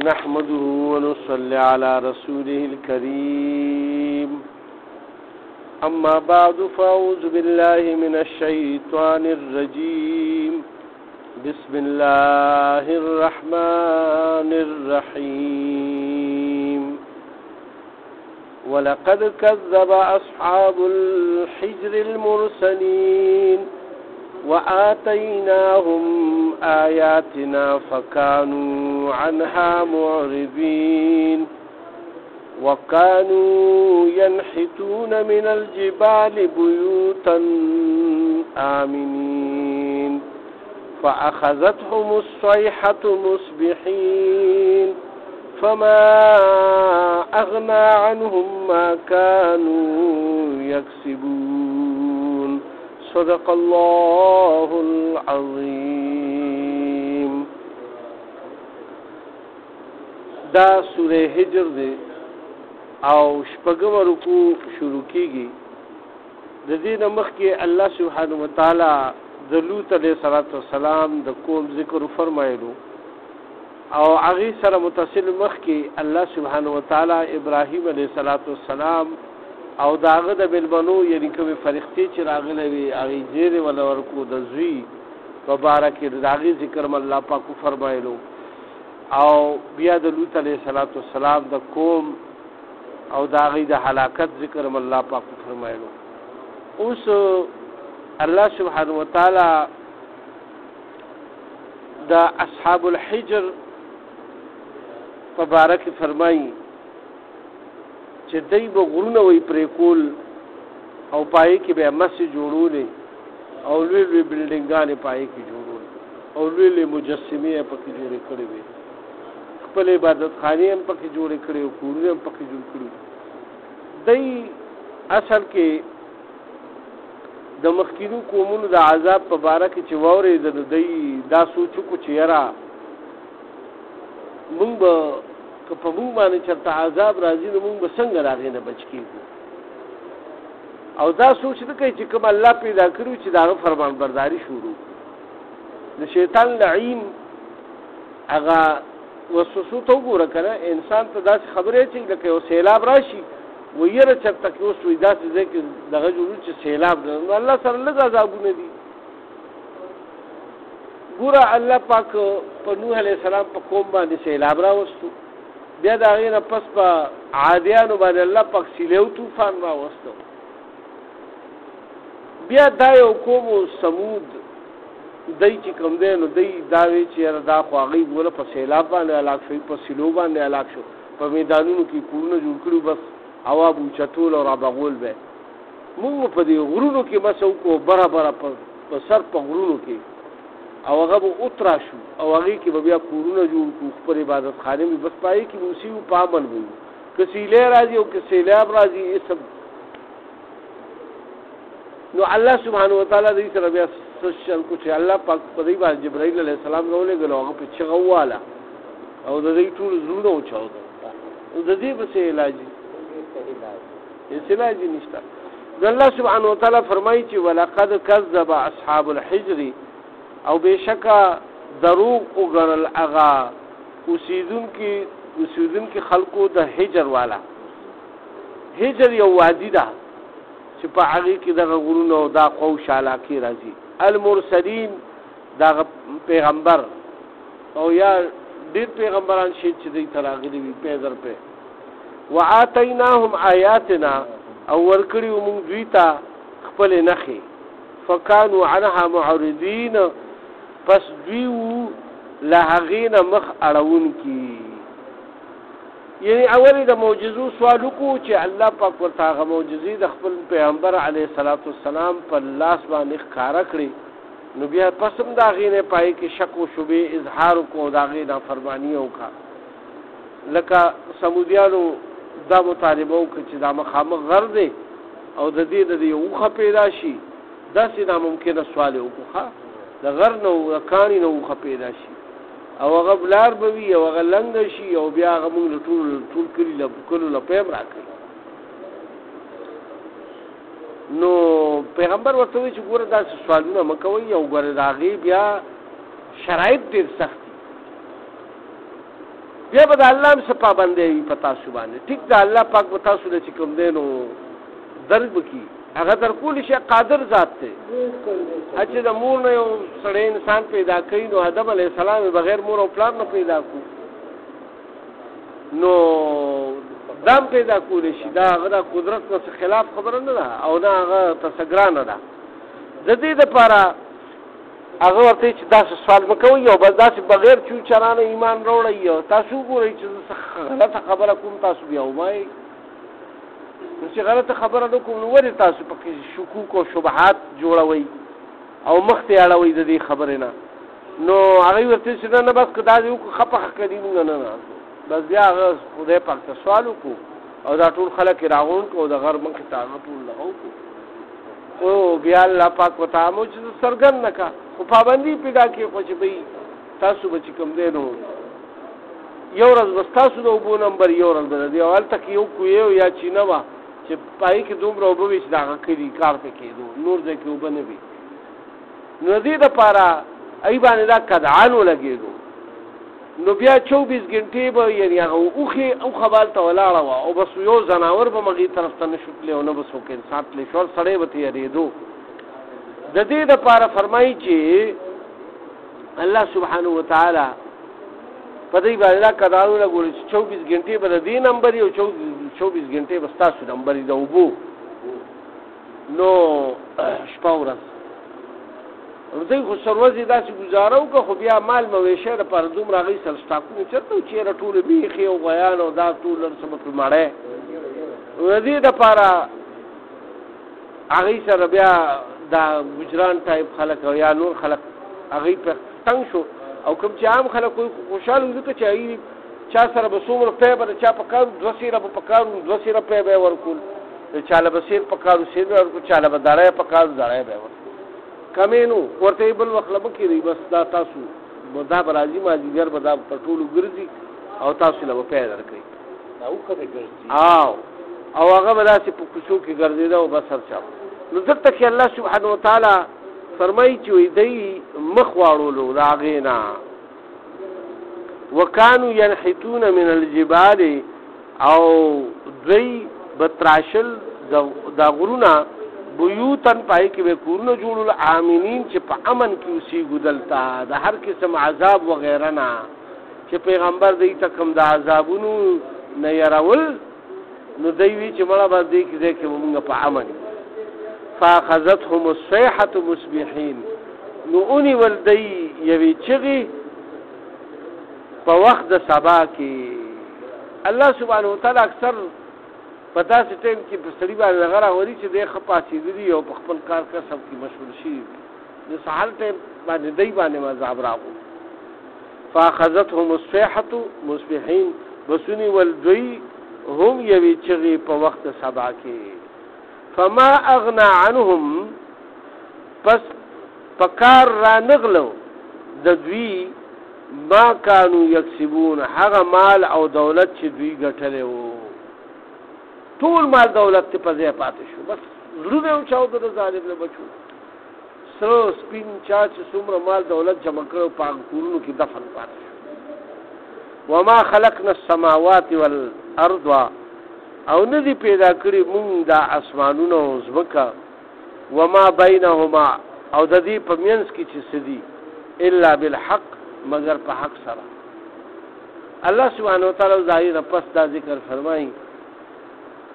نحمده ونصلي على رسوله الكريم أما بعد فأعوذ بالله من الشيطان الرجيم بسم الله الرحمن الرحيم ولقد كذب أصحاب الحجر المرسلين وآتيناهم آياتنا فكانوا عنها معرضين وكانوا ينحتون من الجبال بيوتا آمنين فأخذتهم الصيحة مصبحين فما أغنى عنهم ما كانوا يكسبون صدق الله العظيم. دا سورة حجر دے او شپږم رکوع شروع کیږي. د دې مخ کې الله سبحانه وتعالى د لوط علیه السلام د قوم ذکر فرمایلو او هغه سره متصل مخ کې الله سبحانه وتعالى ابراهیم علیه السلام او داغه د بلبنو یعنی کومه فرښتې چې راغلې وي هغه جیره ولا ورکو د زوی مبارک داغه ذکر الله پاک فرمایلو او بیا د لوط علیه السلام د قوم او داغه د هلاکت ذکر الله پاک فرمایلو. اوس الله سبحانه وتعالى دا اصحاب الحجر مبارک فرمایي چې دای به غرونه وي پرې کول او پای کې به مسجد جوړولې او لوی لوی بلډینګانې پای کې جوړول او لوی لوی مجسمې پکې جوړې کړې وي، خپل عبادت خانې هم پکې جوړې کړې او کورونه هم پکې جوړ کړي. دای اصل کې د مخکینو قومونو د عذاب په باره کې چې واورې د دای دا سوچو کو چې یاره مونږ به که په مونږ باندې چېرته عذاب راځي نو مونږ به څنګه د هغې نه بچ کېږو او دا سوچ نه کوي چې کوم الله پیدا کړي چې د هغه فرمان برداري شروع. د شیطان لعین هغه وسوسو ته وګوره که نه انسان ته داسې خبرې چې لکه یو سیلاب راشي ویره چېرته کې اوس وایي داسې ځای کې دغه جوړو چې سیلاب ده نو الله سره لږ عذابونه دي. ګوره الله پاک په نوح علیه السلام په قوم باندې سیلاب راوستو، بیا د هغې نه پس په عادیانو باندې الله پاک سیلی او طوفان راوستو، بیا دا یو قوم سمود دی چې کوم دی نو دی دا وی چې یاره دا خو هغوی بوله په سیلاب باندې هلاک شوي، په سیلو باندې هلاک شو، په میدانونو کې کورونه جوړ کړي بس هوا به اوچتول او رابغول به. مونږ په دې غرونو کې بس وکړو برابره په سر په غرونو کې او هغه به اترا شو او هغې کې به بیا کورونه جوړ کړو، خپل عبادت خانې مې بس په هغې کې به اوسي په امن به وي، که سیلی راځي او که سیلاب راځي یې سب. نو الله سبحانه وتعالی دوی سره بیا څه چل کو چې الله پاک په دوی باندې جبرائیل علیه السلام راولېږلو، هغه پې چغه وواله او د دوی ټول زړونه وچاوده. نو د دې به څه علاج وي؟ هېڅ علاج یې نشته. نو الله سبحانه وتعالی فرمایي چې ولقد کذب اصحاب الحجر او بېشکه دروغ وګڼل هغه اوسېدونکي خلکو د حجر والا. حجر یو وادي ده چې په هغې کې دغه غرونه او دا قوش علاقې راځي. المرسلین دغه پیغمبر او یا ډېر پیغمبران شي چې دوی ته راغلي وي پی در پی. وآتیناهم آیاتنا او ورکړي وو مونږ دوی ته خپلې نښې فکانو عنها معرضین پس دوی وو له هغې نه مخ اړوونکي. یعنی اول د معجزو سوال وکړو چې الله پاک ورته هغه معجزې د خپل پیغمبر علیه السلام په لاس باندې ښکاره کړي، نو بیا پس هم د هغې نه پای کې شک و شبې اظهار وکړو او د هغې نافرماني یې وکړه. لکه سمودیانو دا مطالبه وکړه چې دا مخامخ غر دی او د دې د یو اوښه پیدا شي، داسې ناممکنه سوال یې وکړو د غر نه د کاڼي نه اوښه پیدا شي او هغه بلار به وي او هغه لنګه شي او بیا هغه مونږ له ټول کلو له پیم راکړي. نو پیغمبر ورته وی چې ګوره داسې سوالونه مه کوئ او ګوره د هغې بیا شرایط ډېر سخت دي. بیا به د الله هم څه پابندی وي په تاسو باندې. ټیک ده الله پاک به تاسو له چې کوم دی نو درک وکړي، هغه در کولی شي قادر ذات دی. چې د مور نه یو سړی انسان پیدا کوي نو آدم علیه السلام بغیر مور او پلار نه پیدا کړو، نو دام پیدا کولی شي. دا هغه د قدرت نه خلاف خبره نه ده او نه هغه تصګرانه ده. د دې دپاره هغه ورته چې داسې سوال مه کوئ او بس داسې بغیر چو چرانه ایمان راوړئ او تاسو وګورئ چې زه غلطه خبره کوم تاسو بیا ووایئ. نو چې غلطه خبره نه کوم نو ولې تاسو پکې شکوک او شبهات جوړوئ او مخ ته اړوئ د دې خبرې نه؟ نو هغوی ورته چې نه بس که دا دې وکړو ښه پخه کوي مونږ نه بس بیا هغه خدای پاک ته سوال وکړو او دا ټول خلک یې راغونډ کړو او د غر مخې ته هغه ټول لغو کړو. خو بیا الله پاک ورته امر چې څرګند نه کړه، خو پابندي پیدا کړي خو چې بهی تاسو به چې کوم دی نو یو ورځ بس تاسو د اوبو نمبر یو ورځ به د دې او هلته کې یو کوی یا چینه وه چې پای کې دومره اوبه وي چې د هغه کلي کار ته کېدو، نور ځای کې اوبه نه وي. نو د دې دپاره ای باندې دا کدعان ولګېدو. نو بیا 24 غنټې به یعنې هغه اوښه به هلته ولاړه وه او بس یو ځناور به مغې طرف ته نه شو تللی او نه به څوک انسان تللی شو، سړی به تېرېدو. د دې دپاره فرمایي چې الله سبحانه وتعالی په دې باندې دا کدعان ولګولو چې 24 غنټې به د دې نمبر وي او 24 غنټې به ستاسو نمبر وي د اوبو. نو شپه ورځ دوی خو سروزې داسې ګزاره وکړه، خو بیا مال مویشۍ دپاره دومره هغوی سره سټاکونه چېرته و چېرې ټولې بیخي او غویان او دا ټول هر څه به پرې مړی. د دې دپاره هغوی سره بیا دا ګجران ټایپ خلک او یا نور خلک هغوی پرې تنګ شو او کوم چې عام خلک وایي خوشحال وي ځکه چې هغوی چا سره به څومره پی به د چا په کار 2 سیره به په کار 2 سیره پی به یې ورکول، چا له به سیر په کار سیر به یې ورکول، چا له به دړی په کار دړی به یې ورکول. کمې نو ورته یې بل وخت له مه کېدئ، بس دا تاسو دا به راځي مازدیګر به دا په ټولو ګرځي او تاسو له به پی درکوي او هغه به داسې په کوڅو کې ګرځېده او بس هر چا. نو دلته کې الله سبحانه وتعالی فرمایي چې وایي دی مخ واړولو د هغې نه. وکانو ینحتون من الجبال او دوی به تراشل دا غرونه بیوتن پای کې به کورونه جوړول آمینین چې په امن کې اوسېږو دلته د هر قسم عذاب وغیره نه، چې پیغمبر دوی ته کوم د عذابونو نه یرول نو دوی وي چې مړه به دې کې ځای کې به مونږ په امن. فاخذتهم الصیحة مصبحین نو ونیول دوی یوې چغې په وخت د سبا کې. الله سبحانه وتعالی اکثر په داسې ټایم کې په سړي باندې هغه راولي چې دی ښه پاڅېدلي او په خپل کار کسب کې مشغول شوي د سهار ټایم باندې دی باندې عذاب راغو. فاخذتهم الصیحة مصبحین بس ونیول دوی هم یوې چغې په وخت د سبا کې. فما اغنا عنهم پس پکار را نغلو د دوی ما کانو یکسبون هغه مال او دولت چې دوی ګټلی وو، ټول مال دولت ته په ځای پاتې شو، بس زړونه یې وچاوده د ظالم له بچو. سره سپین چا چې څومره مال دولت جمع کړی په هغه کورونو کې دفن پاتې شو. وما خلقنا السماوات والارض او نه دي پیدا کړي مونږ دا اسمانونه او ځمکه وما بینهما او د دې په منځ کې چې څه دي الا بالحق مگر په حق سره. الله سبحانه وتعالی ظاهر پس دا ذکر فرمایي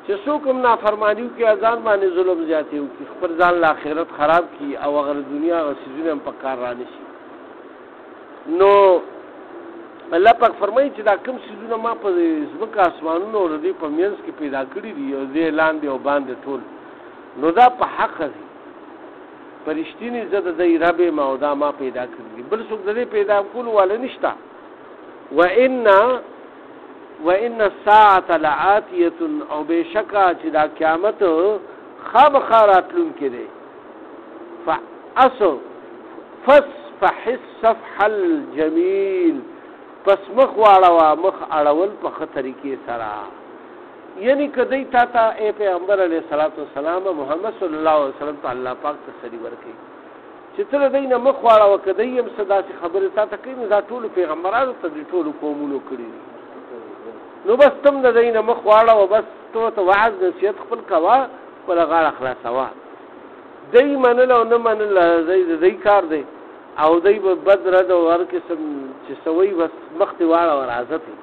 چې څوک هم نافرماني وکړي ځان باندې ظلم زیاتې وکړي خپل ځان له آخرت خراب کړي او هغه دنیا هغه څیزونه هم په کار رانه شي. نو الله پاک فرمایي چې دا کوم څیزونه ما په ځمکه اسمانونو او د دې په منځ کې پیدا کړي دي او دې لاندې او باندې ټول نو دا په حق دي، په رښتینې زه د دې رب یم او دا ما پیدا کړي دي، بل څوک د دې پیدا کولو والا نشته. وان الساعة لآتیة او بشکا چې دا قیامت خامخا راتلونکی دی. فاصفح الصفح الجمیل پس مخ واړوه مخ اړول په ښه طریقې سره. یعنی که دی تا ته ای پیغمبر علیه الصلاة والسلام محمد صلی الله علیه وسلم ته الله پاک تسلي ورکوي چې ته له دی نه مخ واړوه، که دی هم څه داسې خبرې تا ته کوي نو دا ټولو پیغمبرانو ته دې ټولو قومونو کړي دي. نو بس تم د دې نه مخ واړه او بس ته وعظ نصیحت خپل کوا ولا غاړه خلاصوا دای منل او نه منل دای کار دی او دای په بدر د ور قسم چې سوي بس مخ ته واړه او راځي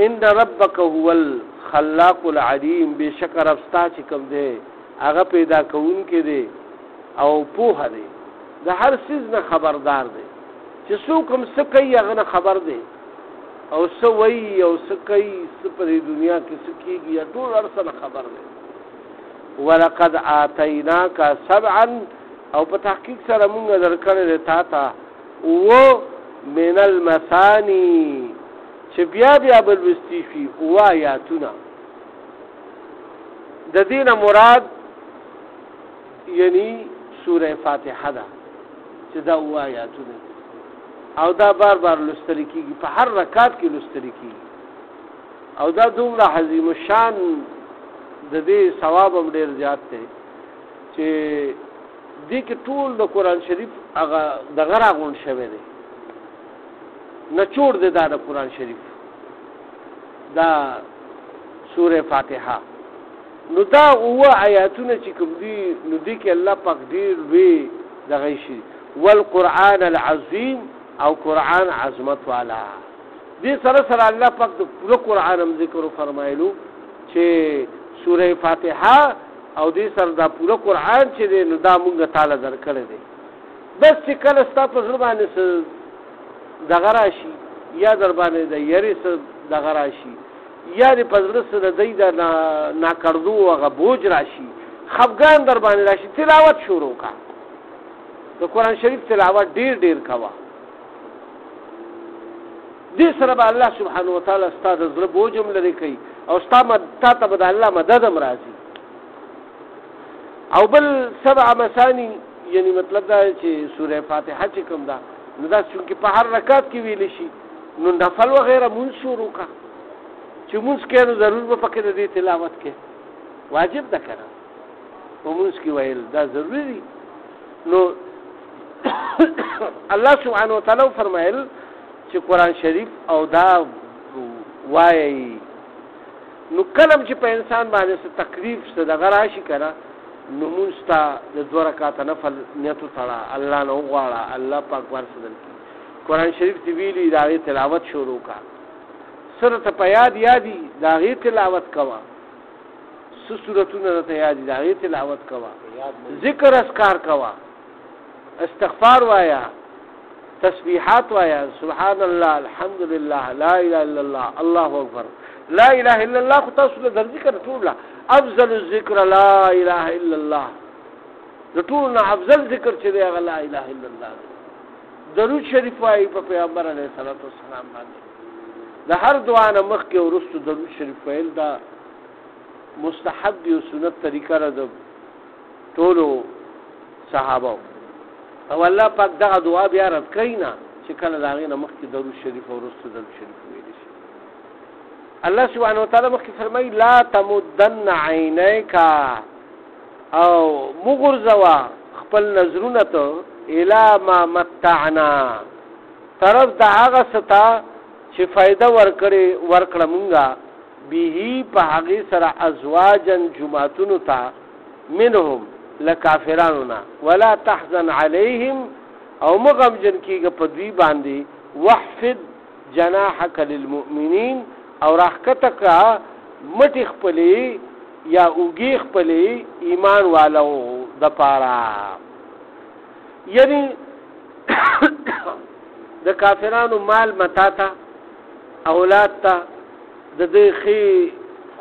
ان ربک هو الخلاق العلیم بشکر افستا چې کوم دی هغه پیدا کون کې دی او پوهه دی د هر څه نه خبردار دی چې څوک هم څه کوي هغه نه خبر دی او څه وایي او څه کوي څه په دنیا کې څه کېږي ټول هر څه نه خبر دی ولقد آتیناک سبعا او په تحقیق سره مونږ درکړل تا ته و من المثانی چې بیا بل وستیفي او آیاتونه د دینه مراد یعنی سوره فاتحه ده چې دا او آیاتونه او دا بار بار لستل کیږي په هر رکعت کې لستل کیږي او دا دومره عظیم الشان د دې ثواب هم ډیر زیات دی چې دې کې ټول د قران شریف هغه دغه راغون شوی دی نچوړ دی دا د قران شریف دا سوره فاتحه نو دا او آیاتونه چې کوم دي نو دې کې الله پاک ډیر وی دغه شي والقران العظیم او قرآن عظمت والا دې سره سره الله پاک د پوره قرآن هم ذکر فرمایلو چې سوره فاتحه او دې سره دا پوره قرآن چې دې نو دا مونږ تعالی درکړی دی بس چې کله ستا په زړه باندې دغه راشي یا در باندې د یری څه دغه راشي یا دې په زړه سره د دې د ناکړدو هغه بوج راشي خفګان در باندې راشي تلاوت شروع کا د قرآن شریف تلاوت ډیر کوا دې سره به الله سبحانه وتعالى ستاسو زړه بوجم لري کوي او ستاسو به الله مدد هم راځي او بل سبع مثانی یعنی مطلب دا چې سوره فاتحه چې کوم دا نو دا چې په هر رکعت کې ویل شي نو نفل وغیرہ مونږ شروع کا چې مونږ کې نو ضرور به پکې د تلاوت کې واجب ده کنه مونږ کې ویل دا ضروری دي نو الله سبحانه وتعالى فرمایل چې قرآن شریف او دا وایي نو کلم چې په انسان باندې څه تکلیف څه دغه راشي کنه نو مونستا د 2 رکعات نفل نیت تړه الله نو غواړه الله پاک ورسدل کی قرآن شریف دی ویلي دا غي تلاوت شروع کا سره ته په یادي دا غي تلاوت کوا سورتونه ته یادي دا غي تلاوت کوا ذکر اذکار کوا استغفار وایا تسبیحات وایا سبحان الله الحمد لله لا اله الا الله الله اکبر لا اله الا الله خو تاسو له ذکر ټول افضل الذکر لا اله الا الله د ټول نه افضل ذکر چې دی لا اله الا الله درود شریف وايي په پیغمبر علیه الصلاۃ والسلام باندې د هر دعا نه مخکې ورستو درود شریف ویل دا مستحب دی او سنت طریقه را د ټولو صحابه او الله پاک دغه دعا بیا رد کینا چې کله دا غي نه مخکې درود شریف او ورستو درود شریف ویل شي الله سبحانه وتعالى مخکې فرمایي لا تمدن عینیک او مغرزوا خپل نظرونه ته الا ما متعنا طرف د هغه ستا چې فائدہ ورکړه مونږه به په هغه سره ازواجن جماعتونو ته منهم لکافرانونا ولا تحزن عليهم او مغمجن کیږي په دوی باندې وحفظ جناحك للمؤمنين او راحکتک مټی خپلې یا اوږی خپلې ایمان والو د پاره یعنی د کافرانو مال متا تا اولاد تا د دې خې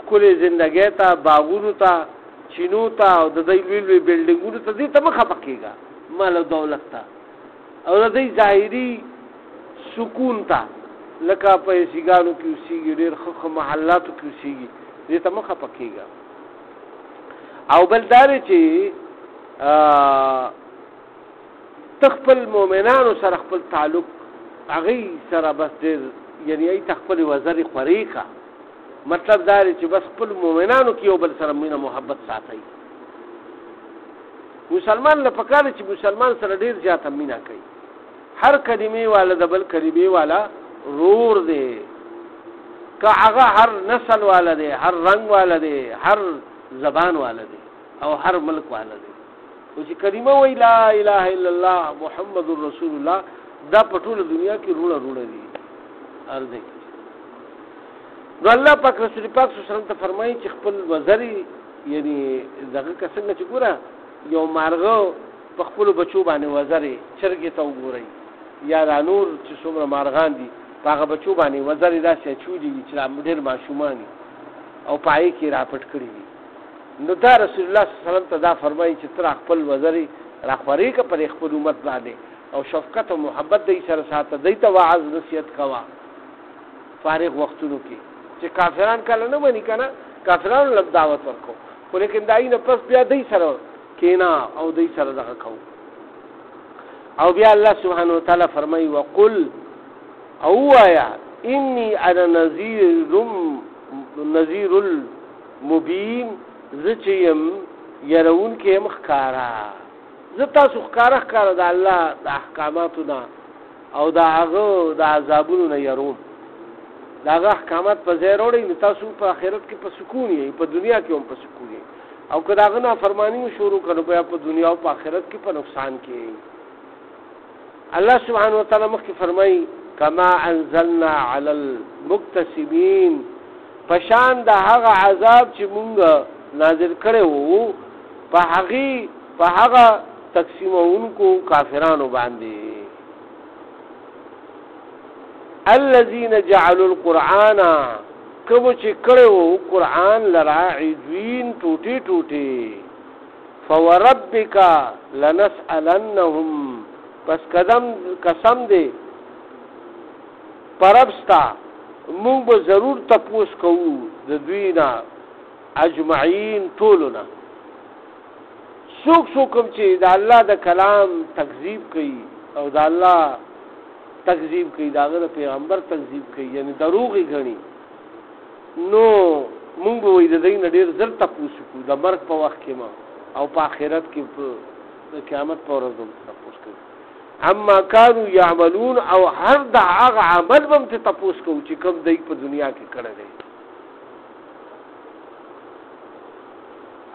کولې ژوندۍ تا باغونو تا چینو تا او د دې ویلوي بلډینګونو ته دې ته مخه پکېګا مال او دولت تا او د دې ظاهري سکون تا لکه په سیګانو کې اوسېږي ډېر خو محلاتو کې اوسېږي دې ته مخه پکېګا او بلدار چې تخپل مؤمنانو سره خپل تعلق هغه سره بس دې یعنی ای تخپل وزر خریقه مطلب دا چې بس خپل مؤمنانو کې یو بل سره مینه محبت ساتي مسلمان له پکاره چې مسلمان سره ډیر زیاته مینه کوي هر کلمې والا د بل کلمې والا رور دی که هغه هر نسل والا دی، هر رنگ والا دی، هر زبان والا دی او هر ملک والا دی. او چې کلمه وی لا اله الا الله محمد رسول الله دا په ټوله دنیا کې روړه دي ارزه. نو الله پاک رسول پاک صلی الله علیه وسلم ته فرمایي چې خپل وزري یعنی دغه څنګه چې ګوره یو مارغه په خپل بچو باندې وزري چرګې ته وګورئ یا د نور چې څومره مارغان دي هغه بچو باندې وزري داسې چولي چې ډېر ماشومان او پای کې راپټ کړي دي. نو دا رسول الله صلی الله علیه وسلم ته دا فرمایي چې تر خپل وزري راخوري که پر خپل امت باندې او شفقت او محبت دې سره ساته دې ته واعظ نصیحت کوا فارغ وختونو کې چې کافران کله نه مني کنه کافرانو لږ دعوت ورکو خو لیکن دای نه پس بیا دې سره کینا او دې سره دغه کو. او بیا الله سبحانه وتعالى فرمایي وقل او آیا انی انا نذیر المبین زچیم يرون کې مخکارا زتا سو خکارا د الله د احکاماتو او د هغه د عذابونو نه يرون دا هغه احکامات په ځای وروړي نو تاسو په آخرت کې په سکون یې په دنیا کې هم په سکون یې او که دا غنا فرمانی شروع کړو بیا په دنیا او په آخرت کې په نقصان کې. الله سبحانه وتعالى مخکې فرمایي کما انزلنا علی المقتسمین پشان د هغه عذاب چې مونږ نازل کړو په هغه تقسیمونکو کافرانو باندې الذين جعلوا القرآن کوم چې کړو قرآن لرا عجوین ټوټي فوربک لنسألنهم پس قسم دې پربستا مونږ به ضرور تپوس کوو د دوی نه اجمعین ټولنا څوک کوم چې د الله د کلام تکذیب کوي او د الله تکذیب کوي داغه پیغمبر تکذیب کوي یعنی دروغي غني نو مونږ وې د دې نډیر زر تپوس کوو د مرګ په وخت کې ما او په آخرت کې په قیامت پر ورځ تپوس کوو اما كانوا يعملون او هر د هغه عمل هم ته تپوس کوو چې کوم دای په دنیا کې کړی دی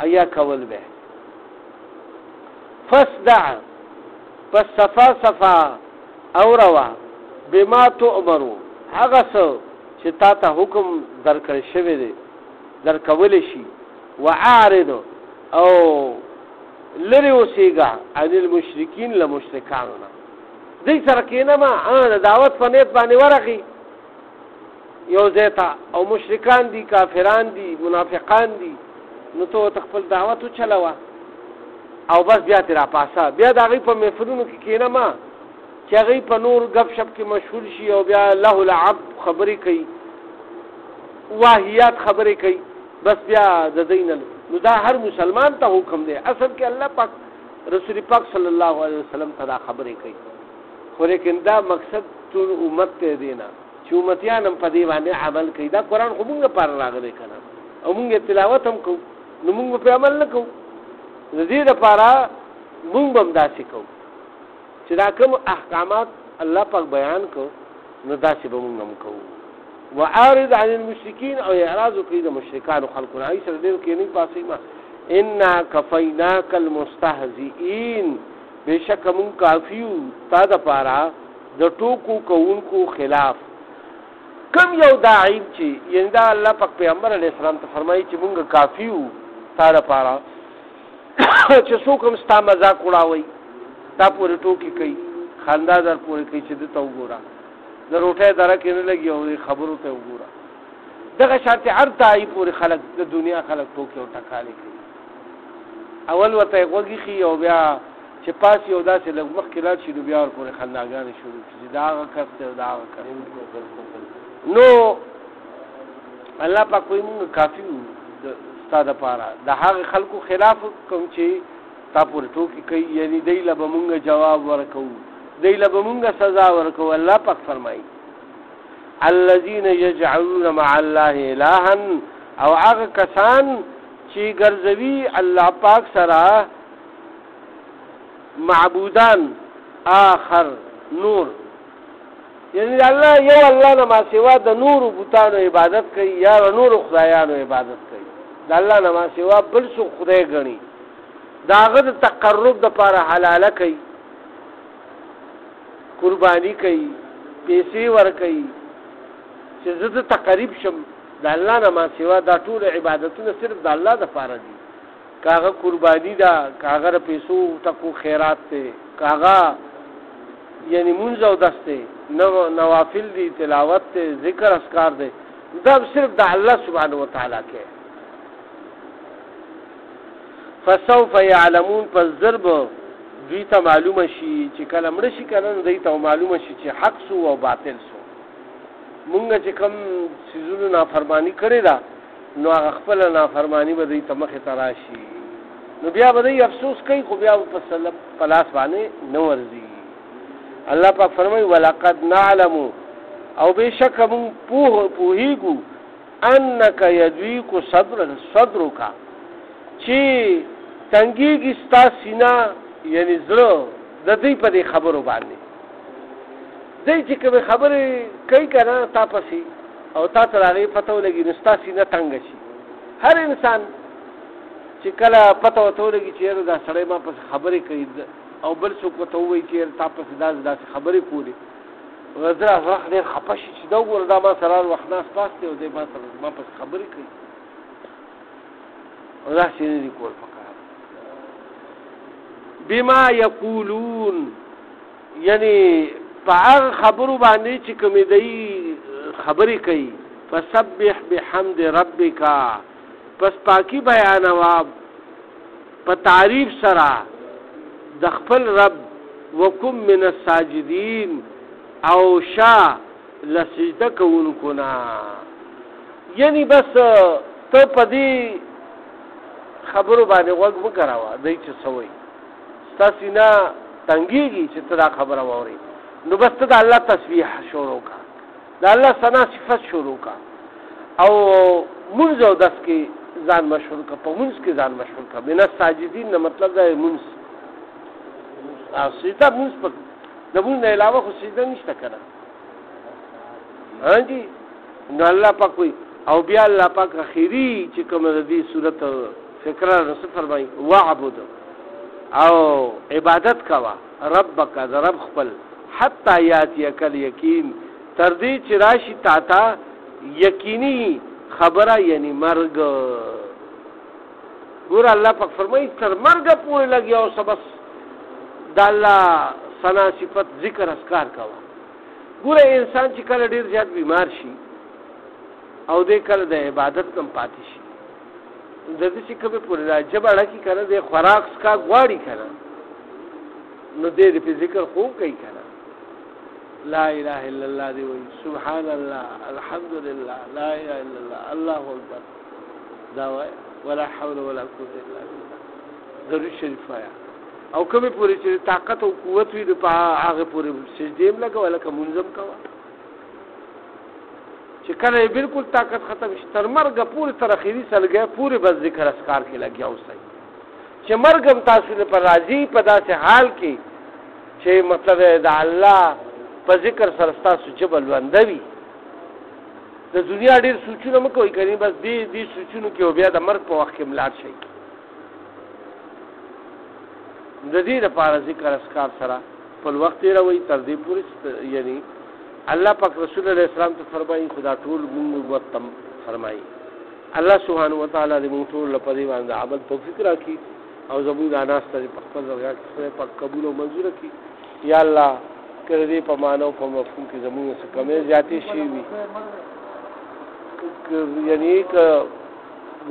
ایا کول به فصدع پس صفا او روا بما تؤمرو هغه څه چې تا ته حکم درکړی شوی دی درکول شي واعرض او لری اوسېګا عن المشرکین لمشرکانو دې سره کېنه ما دعوت په نیت باندې ورغی یو ځای او مشرکان دي کافران دي منافقان دي نو ته خپل دعوت چلاوه او بس بیا تیرا پاسا بیا د هغې په محفلونو کې کېنه ما چې هغې په نور گپ شپ کې مشهور شي او بیا له العب خبرې کوي واهیات خبرې کوي بس بیا د دې نه نو دا هر مسلمان ته حکم دی اصل کې الله پاک رسول پاک صلی الله علیه وسلم ته دا خبرې کوي خو لیکن دا مقصد ټول امت ته دینا چې امتیان هم په دې باندې عمل کوي دا قرآن خو موږ پر راغلی کنه او موږ تلاوت هم کوو نو موږ په عمل نه کوو د دې لپاره موږ هم داسې کوو چې دا کوم احکامات الله پاک بیان کو نو داسې به موږ هم کوو وعارض عن المشرکین او اعراض کوي د مشرکانو خلقونه ای سره دې کې نه پاسې ما ان کفیناک المستهزئین بشک من کافیو تا د پاره د ټوکو کوونکو خلاف کم یو داعی چې یعنی دا الله پاک پیغمبر علیه السلام ته فرمایي چې مونږ کافیو تا د پاره چې څوک هم ستا مذاق وړاوي تا پورې ټوکې کوي خندا در پورې کوي چې دته وګوره د روټۍ دره کې نه لګي او خبرو ته وګوره دغه شانتې هر داعی پورې خلک د دنیا خلک ټوکې او ټکالې کوي اول ورته یې غوږ ایښي او بیا چې پاس یو داسې لږ مخکې لاړ شي نو بیا ورپورې خنداګانې شروع شي دا هغه کس دی دا هغه کس نو الله پاک وایي مونږ کافي وو ستا دپاره د هغې خلکو خلاف کوم چې تا پورې ټوکې کوي یعنې دی له به مونږ جواب ورکوو دی له به مونږ سزا ورکوو الله پاک فرمایي الذین یجعلون مع الله الها او هغه کسان چې ګرځوي الله پاک سره معبودان آخر نور یعنی الله یو الله نه ما سوا د نور بوتانو عبادت کوي یا نور خدایانو عبادت کوي د الله نه ما سوا بل څه خدای غني داغه د تقرب د لپاره حلاله کوي قرباني کوي پیسې ور کوي چې زه ته تقریب شم د الله نه ما سوا دا ټول عبادتونه صرف د الله د لپاره دي کاغه قربانی دا کاغه پیسو تکو خیرات ته کاغه یعنی منځ او دسته نوافل دي تلاوت ته ذکر اذکار دي دا صرف د الله سبحانه و تعالی کې فسوف يعلمون فالضرب دوی ته معلومه شي چې کله مړ شي کنه دوی ته معلومه شي چې حق سو او باطل سو مونږ چې کوم سيزونو نافرمانی کړی دا نو هغه خپل نافرمانی به دوی ته مخه تراشي نو بیا به دوی افسوس کوي خو بیا په سلام پلاس باندې نو ورزي الله پاک فرمایي ولقد نعلم او بشک مون پوهیګو انک یذیق صدرک چې تنګیږي ستا سینا یعنی زړه د دې په خبرو باندې دای چې کوم خبره کوي کنه تاسو او تاسو راغی پته ولګي نستا سینه تنګ شي هر انسان چې کله پته وته لګي چې دا سړی ما په خبره کوي او بل څوک وته وایي چې تاسو دا خبره کوي غزر افرخ دې خپشي چې دا ور دا ما سره وخت ناس پاسته او دې ما په خبره کوي الله شي دې کول فقط بما یقولون یعنی په خبرو باندې چې کوم دی خبرې کوي فسبح بحمد ربک پس پاکی بیانوا په تعریف سره د خپل رب وکم من الساجدین او شا لسجده کوونکو نا یعنی بس ته په دې خبرو باندې وګ وکراوه دای چې سوي ستاسو نه تنګيږي چې ته دا خبره ووري نو بس ته د الله تسبیح شروع کا د الله ثنا صفات شروع کا او منځ او داس کې ځان مشهور کا په منځ کې ځان مشهور کا بنا ساجدین نه مطلب دا منځ سجده منځ په د منځ نه علاوه خو سجده نشته کنه هانجی نو الله پاک وي او بیا الله پاک اخیری چې کوم د دې صورت فکر رسول فرمای وعبد او عبادت کوا ربک ذ رب خپل حتی یاتیک الیقین تر دې چې راشي تا ته یقیني خبره یعنی مرګ ګور الله پاک فرمایي تر مرګ پورې لګي او سبس د الله ثنا صفت ذکر اذکار کوا ګور انسان چې کله ډیر زیات بیمار شي او دې کله د عبادت کم پاتې شي د دې چې کبه پورې راځي باندې کی کنه د خوراک کا غواړي کنه نو دې په ذکر خوب کوي کنه لا اله الا الله دی وی سبحان الله الحمد لله لا اله الا الله الله اکبر دا ولا حول ولا قوه الا بالله ضروري شریف آیا او کبه پورې چې طاقت او قوت وي په هغه پورې سجدې لګا ولا کومزم کوا چې کله بالکل طاقت ختم شي تر مرګ پورې تر اخیری سلګي پورې بس ذکر اسکار کې لګیا اوسئ چې مرګم تاسو پر راضي په داسې حال کې چې مطلب د الله په ذکر سره تاسو جبل وندوي د دنیا ډیر سوچونه مکوئ کني بس دې سوچونو کې بیا د مرګ په وخت کې ملار شي د دې لپاره ذکر اسکار سره په وخت راوي تر دې پورې یعنی الله پاک رسول الله اسلام ته فرمایي خدا ټول موږ وتم فرمایي الله سبحانه و تعالی دې موږ ټول په دې باندې عمل توفیق راکړي او زموږ اناس ته په خپل ځای کې په قبول او منظور کړي یا الله کړه دې په مانو په مفهوم کې زموږ څخه کمې زیاتې شي وي یعنی ک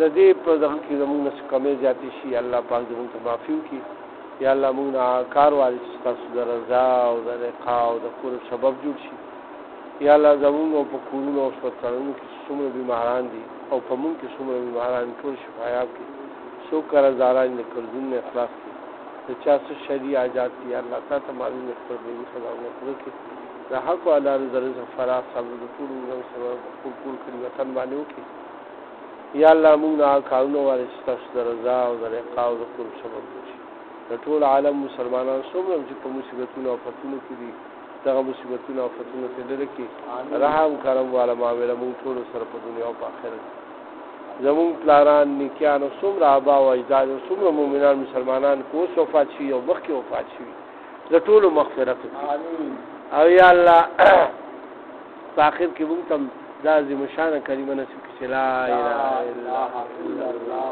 د دې په ځکه کې زموږ څخه کمې زیاتې شي الله پاک دې موږ ته معافي وکړي یا الله موږ کار والي تاسو د رضا او د لقاء او د کور سبب جوړ شي یا الله زموږ په کورونو او سپټالونو کې څومره بیماران دي او په موږ کې څومره بیماران ټول شفایاب کړي سو کر زاران نکړون نه اخلاص کړي د چا څه شریعه آزاد دي الله تعالی معلوم کړو دې خدا وکړي کې د حق او الله درز فراغ صبر د ټول نو سبب ټول کړي وطن باندې وکړي یا الله موږ کارونو والے تاسو د رضا او د لقاء او د کور سبب شي د ټول عالم مسلمانانو څومره چې په مصیبتونو او فتنو کې دي دغه مصیبتونه او فتنه ته لري کې رحم کرم والا معاملې مونږ ټول سره په دنیا او په آخرت زمون پلاران نیکان او څومره آبا او اجداد او څومره مؤمنان مسلمانان کو وفات شي او مخکې وفات شي د ټول مغفرت آمین او یا الله په آخر کې مونږ تم دا عظیم شان کلمه نصیب کړي لا اله الا الله